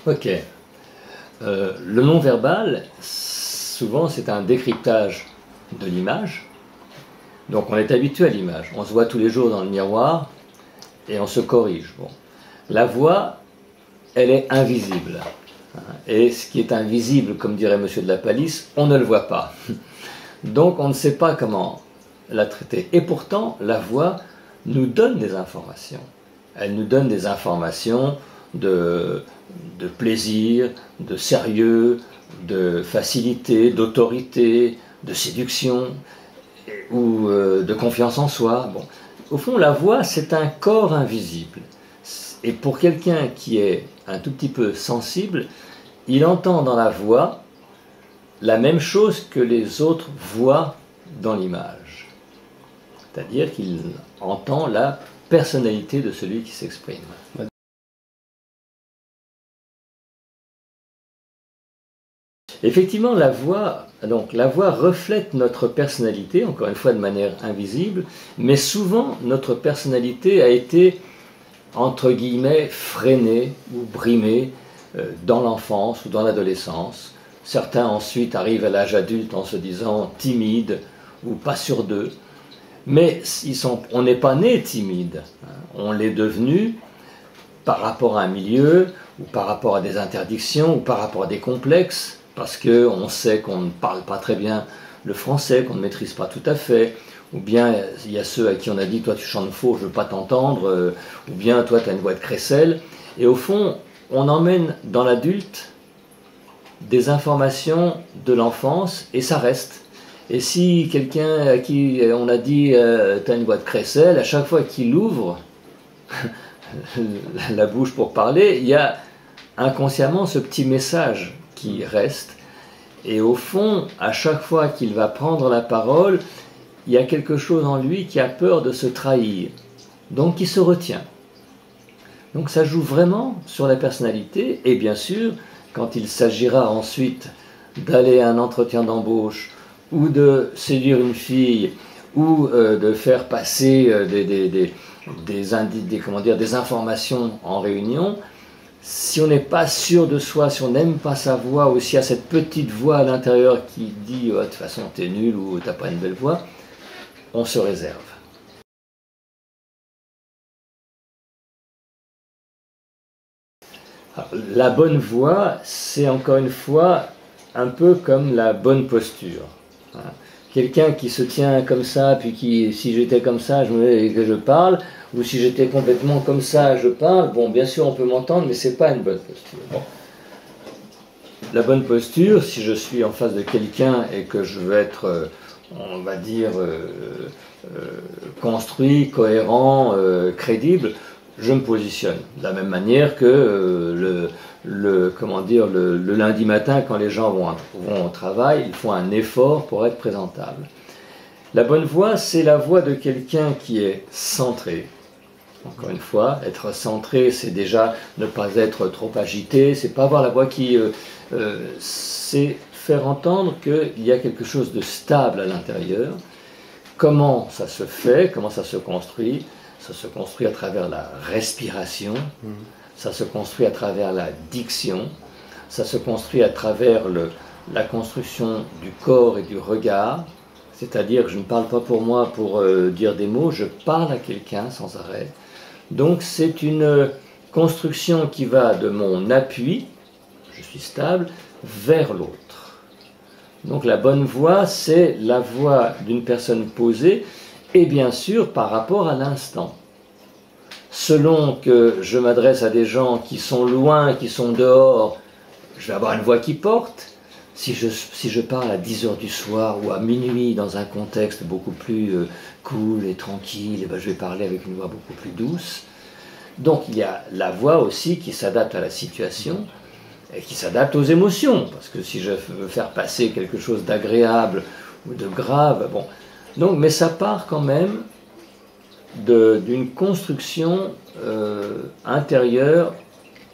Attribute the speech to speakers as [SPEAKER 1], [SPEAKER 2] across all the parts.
[SPEAKER 1] Ok. Le non-verbal, souvent, c'est un décryptage de l'image. Donc, on est habitué à l'image. On se voit tous les jours dans le miroir et on se corrige. Bon. La voix, elle est invisible. Et ce qui est invisible, comme dirait Monsieur de la Palisse, on ne le voit pas. Donc, on ne sait pas comment la traiter. Et pourtant, la voix nous donne des informations. Elle nous donne des informations de plaisir, de sérieux, de facilité, d'autorité, de séduction ou de confiance en soi. Bon. Au fond, la voix, c'est un corps invisible. Et pour quelqu'un qui est un tout petit peu sensible, il entend dans la voix la même chose que les autres voient dans l'image. C'est-à-dire qu'il entend la personnalité de celui qui s'exprime. Effectivement, la voix reflète notre personnalité, encore une fois de manière invisible, mais souvent notre personnalité a été, entre guillemets, freinée ou brimée dans l'enfance ou dans l'adolescence. Certains ensuite arrivent à l'âge adulte en se disant timides ou pas sûrs d'eux. Mais on n'est pas né timide, on l'est devenu par rapport à un milieu, ou par rapport à des interdictions, ou par rapport à des complexes, parce qu'on sait qu'on ne parle pas très bien le français, qu'on ne maîtrise pas tout à fait, ou bien il y a ceux à qui on a dit « toi tu chantes faux, je ne veux pas t'entendre », ou bien « toi tu as une voix de crécelle », et au fond, on emmène dans l'adulte des informations de l'enfance, et ça reste. Et si quelqu'un à qui on a dit « t'as une voix de crécelle », à chaque fois qu'il ouvre la bouche pour parler, il y a inconsciemment ce petit message qui reste. Et au fond, à chaque fois qu'il va prendre la parole, il y a quelque chose en lui qui a peur de se trahir. Donc il se retient. Donc ça joue vraiment sur la personnalité. Et bien sûr, quand il s'agira ensuite d'aller à un entretien d'embauche, ou de séduire une fille, ou de faire passer des informations en réunion, si on n'est pas sûr de soi, si on n'aime pas sa voix, ou s'il y a cette petite voix à l'intérieur qui dit oh, « de toute façon t'es nul » ou « t'as pas une belle voix », on se réserve. Alors, la bonne voix, c'est encore une fois un peu comme la bonne posture. Quelqu'un qui se tient comme ça, puis qui, si j'étais comme ça, que je parle, ou si j'étais complètement comme ça, je parle, bon, bien sûr, on peut m'entendre, mais c'est pas une bonne posture. Bon. La bonne posture, si je suis en face de quelqu'un et que je veux être, on va dire, construit, cohérent, crédible, je me positionne. De la même manière que le lundi matin, quand les gens vont au travail, ils font un effort pour être présentables. La bonne voix, c'est la voix de quelqu'un qui est centré. Encore une fois, être centré, c'est déjà ne pas être trop agité, c'est pas avoir la voix qui... c'est faire entendre qu'il y a quelque chose de stable à l'intérieur. Comment ça se fait, comment ça se construit? Ça se construit à travers la respiration, ça se construit à travers la diction, ça se construit à travers la construction du corps et du regard, c'est-à-dire que je ne parle pas pour moi pour dire des mots, je parle à quelqu'un sans arrêt. Donc c'est une construction qui va de mon appui, je suis stable, vers l'autre. Donc la bonne voix, c'est la voix d'une personne posée, et bien sûr par rapport à l'instant. Selon que je m'adresse à des gens qui sont loin, qui sont dehors, je vais avoir une voix qui porte. Si je parle à 10 h du soir ou à minuit dans un contexte beaucoup plus cool et tranquille, et ben je vais parler avec une voix beaucoup plus douce. Donc il y a la voix aussi qui s'adapte à la situation et qui s'adapte aux émotions. Parce que si je veux faire passer quelque chose d'agréable ou de grave, bon. Donc, mais ça part quand même d'une construction intérieure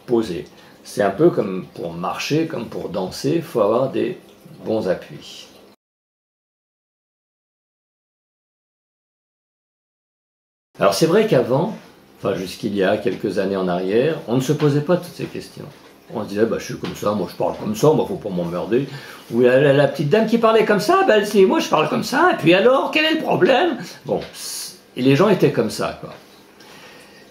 [SPEAKER 1] posée. C'est un peu comme pour marcher, comme pour danser, il faut avoir des bons appuis. Alors c'est vrai qu'avant, enfin jusqu'il y a quelques années en arrière, on ne se posait pas toutes ces questions. On se disait, bah, je suis comme ça, moi je parle comme ça, moi faut pas m'emmerder. Ou la petite dame qui parlait comme ça, bah, elle se dit, moi je parle comme ça, et puis alors, quel est le problème? Bon, et les gens étaient comme ça, quoi.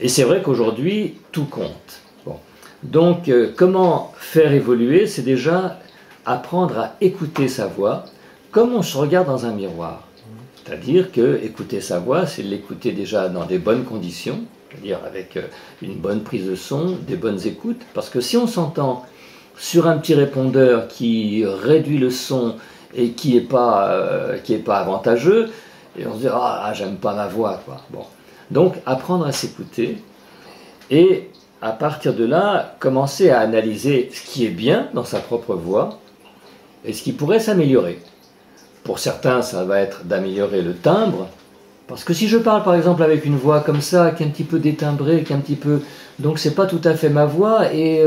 [SPEAKER 1] Et c'est vrai qu'aujourd'hui, tout compte. Bon. Donc, comment faire évoluer? C'est déjà apprendre à écouter sa voix, comme on se regarde dans un miroir. C'est-à-dire que écouter sa voix, c'est l'écouter déjà dans des bonnes conditions, c'est-à-dire avec une bonne prise de son, des bonnes écoutes, parce que si on s'entend sur un petit répondeur qui réduit le son et qui n'est pas avantageux, et on se dit « Ah, j'aime pas ma voix », quoi. Bon. Donc, apprendre à s'écouter et à partir de là, commencer à analyser ce qui est bien dans sa propre voix et ce qui pourrait s'améliorer. Pour certains, ça va être d'améliorer le timbre, parce que si je parle par exemple avec une voix comme ça, qui est un petit peu détimbrée, qui est un petit peu... Donc c'est pas tout à fait ma voix, et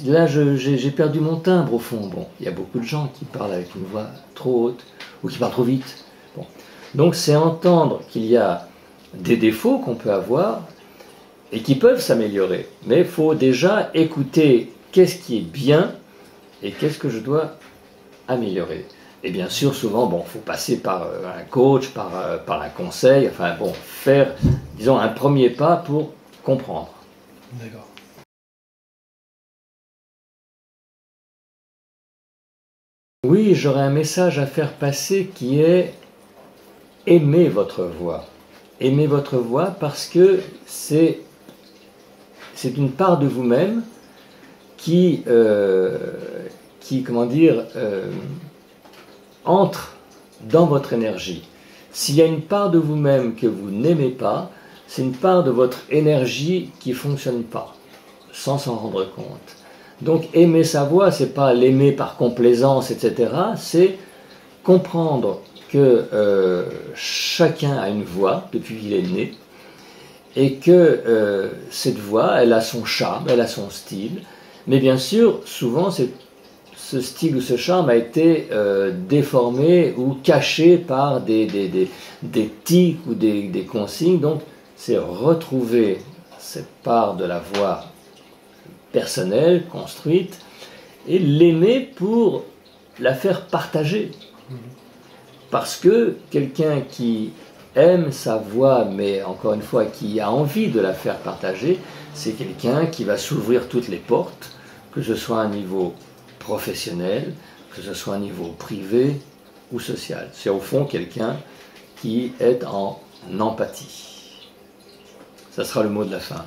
[SPEAKER 1] là j'ai perdu mon timbre au fond. Bon, il y a beaucoup de gens qui parlent avec une voix trop haute, ou qui parlent trop vite. Bon. Donc c'est entendre qu'il y a des défauts qu'on peut avoir, et qui peuvent s'améliorer. Mais il faut déjà écouter qu'est-ce qui est bien, et qu'est-ce que je dois améliorer. Et bien sûr, souvent, bon, faut passer par un coach, par un conseil, enfin bon, faire, disons, un premier pas pour comprendre.
[SPEAKER 2] D'accord.
[SPEAKER 1] Oui, j'aurais un message à faire passer qui est aimez votre voix. Aimez votre voix parce que c'est une part de vous-même qui comment dire, entre dans votre énergie. S'il y a une part de vous-même que vous n'aimez pas, c'est une part de votre énergie qui ne fonctionne pas, sans s'en rendre compte. Donc aimer sa voix, ce n'est pas l'aimer par complaisance, etc. C'est comprendre que chacun a une voix depuis qu'il est né, et que cette voix, elle a son charme, elle a son style, mais bien sûr, souvent, ce style ou ce charme a été déformé ou caché par des tics ou des consignes. Donc, c'est retrouver cette part de la voix personnelle, construite, et l'aimer pour la faire partager. Parce que quelqu'un qui aime sa voix, mais encore une fois, qui a envie de la faire partager, c'est quelqu'un qui va s'ouvrir toutes les portes, que ce soit à un niveau professionnel, que ce soit à un niveau privé ou social. C'est au fond quelqu'un qui est en empathie. Ça sera le mot de la fin.